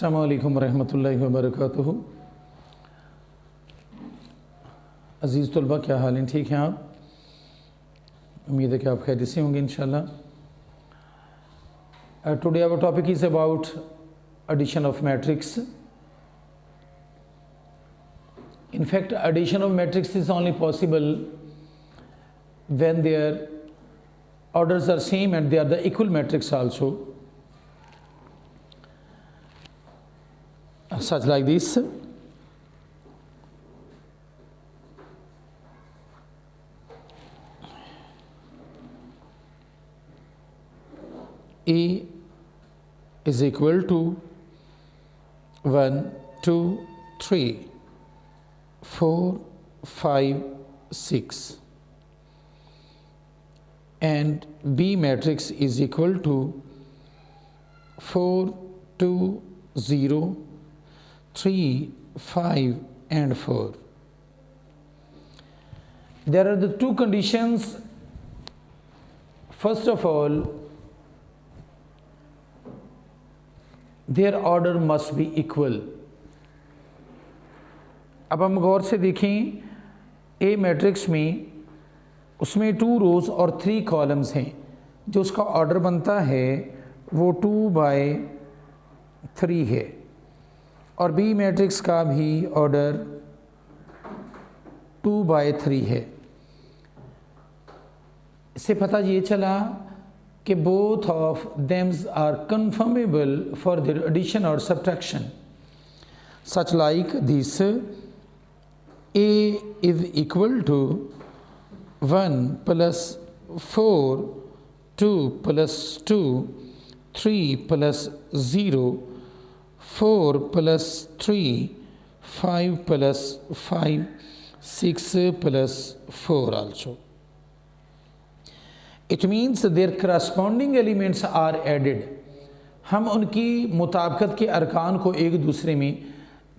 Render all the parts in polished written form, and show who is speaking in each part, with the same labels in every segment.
Speaker 1: अस्सलामु अलैकुम रहमतुल्लाहि व बरकातुहू। अज़ीज़ तलबा, क्या हाल हैं? ठीक हैं आप? उम्मीद है कि आप खैरियत से होंगे इंशाल्लाह। Today our topic is about addition of matrix. In fact, addition of matrix is only possible when their orders are same and they are the equal matrix also, such like this. A is equal to 1, 2, 3, 4, 5, 6, and B matrix is equal to 4, 2, 0, 3, 5 and 4. There are the two conditions. First of all, their order must be equal. अब हम गौर से देखें, ए matrix में उसमें 2 रोज़ और 3 columns हैं। जो उसका ऑर्डर बनता है वो 2/3 है, और बी मैट्रिक्स का भी ऑर्डर 2/3 है। इससे पता ये चला कि both of them are conformable for their addition or subtraction, such like this: A is equal to 1 plus 4, 2 plus 2, 3 plus 0, 4 plus 3, 5 plus 5, 6 plus 4 also. It means their corresponding elements are added. हम उनकी मुताबिकत के अरकान को एक दूसरे में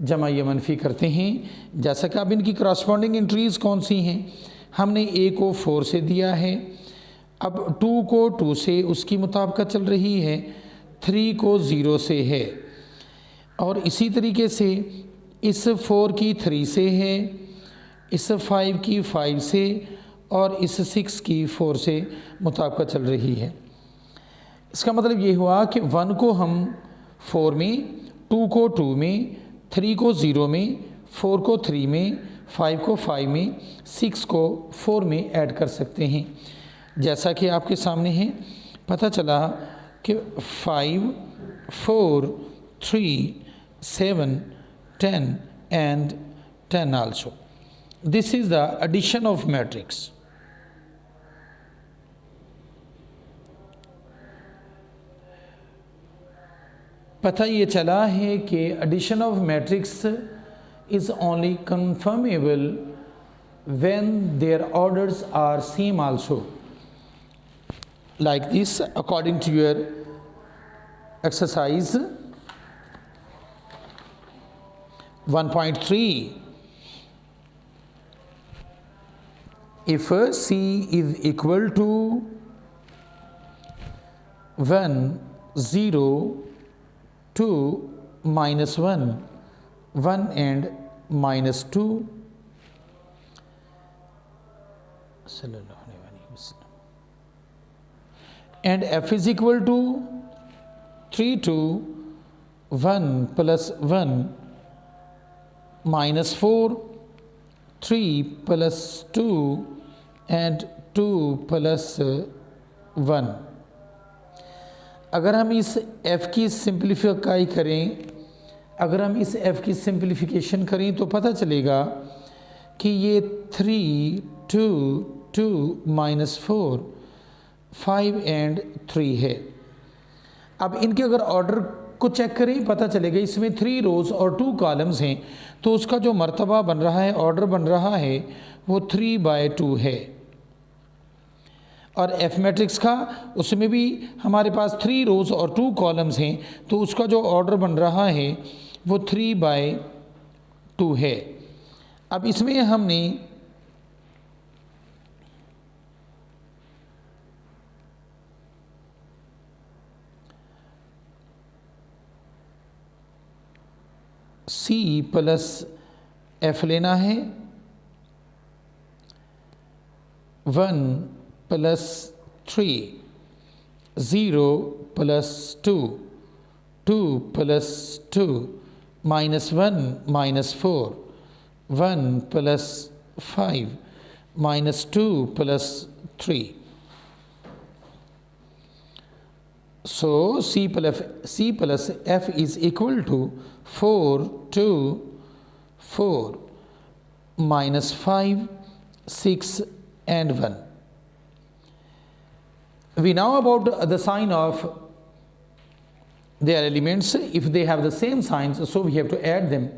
Speaker 1: जमा या मनफी करते हैं। जैसा कि अब इनकी करस्पॉन्डिंग एंट्रीज़ कौन सी हैं? हमने ए को 4 से दिया है, अब 2 को 2 से उसकी मुताबिकत चल रही है, 3 को 0 से है, और इसी तरीके से इस 4 की 3 से है, इस 5 की 5 से, और इस 6 की 4 से मुताबिकत चल रही है। इसका मतलब ये हुआ कि 1 को हम 4 में, 2 को 2 में, 3 को 0 में, 4 को 3 में, 5 को 5 में, 6 को 4 में ऐड कर सकते हैं। जैसा कि आपके सामने है, पता चला कि 5, 4, 3, 7, 10 and 10 also. This is the addition of matrix. पता ये चला है कि addition of matrix is only confirmable when their orders are same also. Like this, according to your exercise 1.3, if C is equal to 1, 0, 2, -1, 1 and -2, and F is equal to 3 to 1 plus 1 -4, 3 plus 2 and 2 plus 1। अगर हम इस f की simplify करें, अगर हम इस f की simplification करें तो पता चलेगा कि ये 3, 2, 2, -4, 5 and 3 है। अब इनके अगर ऑर्डर को चेक करें, पता चलेगा इसमें 3 रोज़ और 2 कॉलम्स हैं, तो उसका जो मर्तबा बन रहा है, ऑर्डर बन रहा है, वो 3/2 है। और एफ मैट्रिक्स का, उसमें भी हमारे पास 3 रोज़ और 2 कॉलम्स हैं, तो उसका जो ऑर्डर बन रहा है वो 3/2 है। अब इसमें हमने C प्लस F लेना है, 1 plus 3, 0 plus 2, 2 plus 2, minus 1 minus 4, 1 plus 5, minus 2 plus 3. So C plus F is equal to 4, 2, 4, minus 5, 6 and 1. We know about the sign of their elements. If they have the same signs, so we have to add them,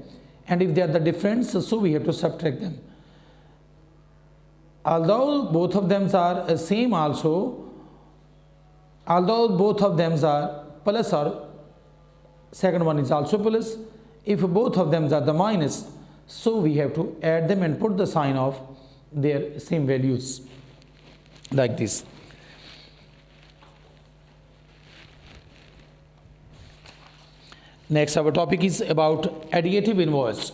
Speaker 1: and if they are the different, so we have to subtract them. Although both of them are same also, although both of them are plus, or second one is also plus, if both of them are the minus, so we have to add them and put the sign of their same values like this. Next, our topic is about additive inverse.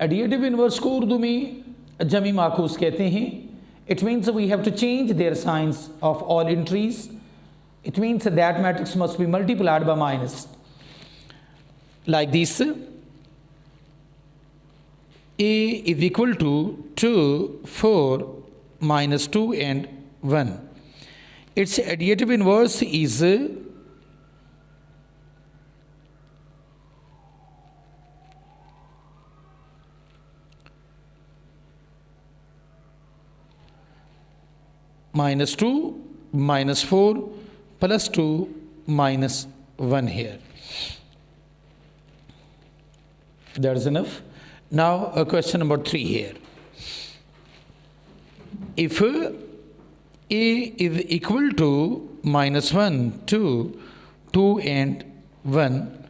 Speaker 1: Additive inverse को उर्दू में जमी माकूस कहते हैं. It means we have to change their signs of all entries. It means that matrix must be multiplied by minus like this. A is equal to 2, 4, minus 2 and 1. Its additive inverse is minus 2 minus 4 plus 2 minus 1 here. That is enough. Now question number 3 here. If A is equal to minus 1, 2, 2 and 1,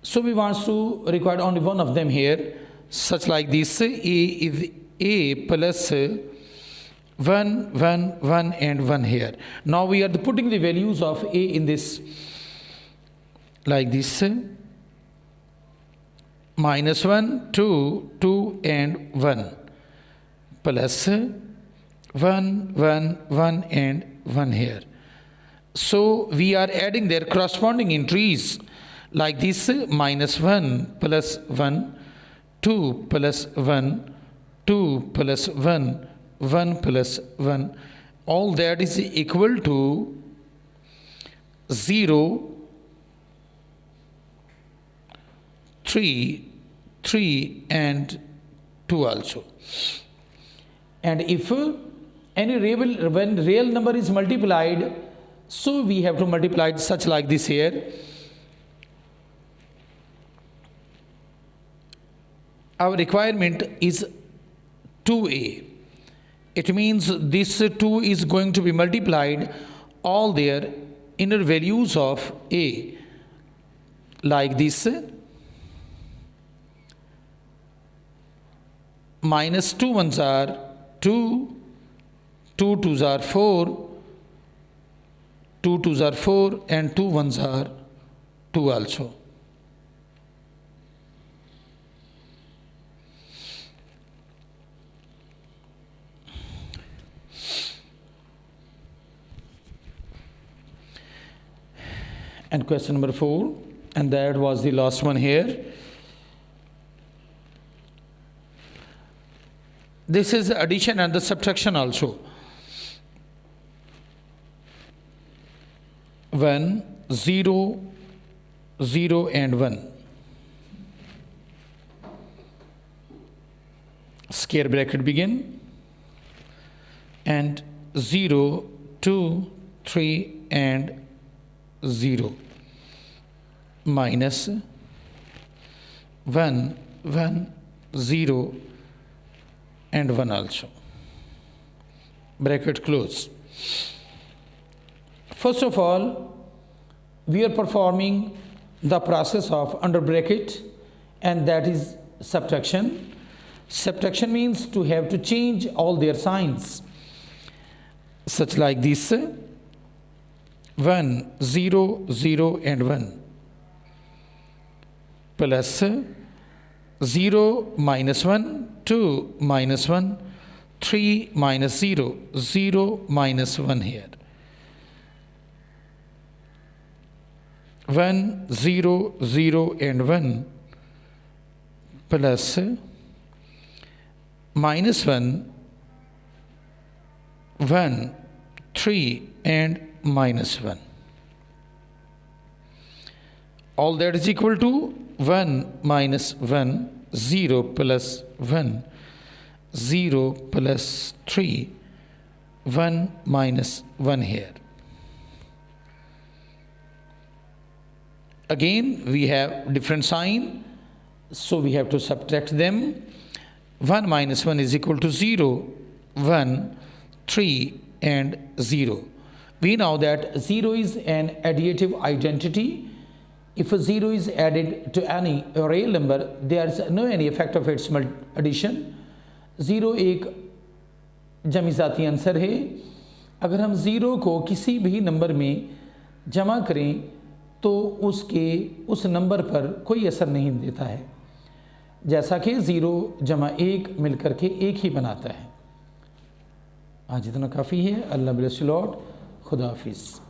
Speaker 1: so we want to require only one of them here, such like this. A is A plus 1, 1, 1 and 1 here. Now we are putting the values of A in this like this. Minus 1, 2, 2 and 1 plus 1, 1, 1 and 1 here. So we are adding their corresponding entries like this. Minus 1 plus 1, 2 plus 1, 2 plus 1, 1 plus 1. All that is equal to 0, 3, 3 and 2 also. And if any real number is multiplied, so we have to multiply it such like this here. Our requirement is 2A. It means this 2 is going to be multiplied all their inner values of A like this. Minus 2 ones are 2, 2 twos are 4, 2 twos are 4 and 2 ones are 2 also. And question number 4, and that was the last one here. This is the addition and the subtraction also. 1, 0, 0 and 1. Square bracket begin. And 0, 2, 3 and 0. Minus 1, 1, 0 and 1 also. Bracket close. First of all, we are performing the process of under bracket, and that is subtraction. Subtraction means to have to change all their signs, such like this 1, 0, 0 and 1 plus 0 minus 1, 2 minus 1, 3 minus 0, 0 minus 1 here. 1, 0, 0 and 1 plus minus 1, 1, 3 and minus 1. All that is equal to 1 minus 1, 0 plus 1, 0 plus 3, 1 minus 1 here. Again, we have different sign, so we have to subtract them. 1 minus 1 is equal to 0, 1, 3 and 0. We know that 0 is an additive identity. If a 0 is added to any real number, there is no any effect of its addition. 0 एक जमीज़ाती answer है. अगर हम 0 को किसी भी number में जमा करें तो उसके उस नंबर पर कोई असर नहीं देता है, जैसा कि 0 जमा 1 मिलकर के 1 ही बनाता है. आज इतना काफ़ी है. अल्लाह ब्लेस यू लॉर्ड. खुदा हाफिज़.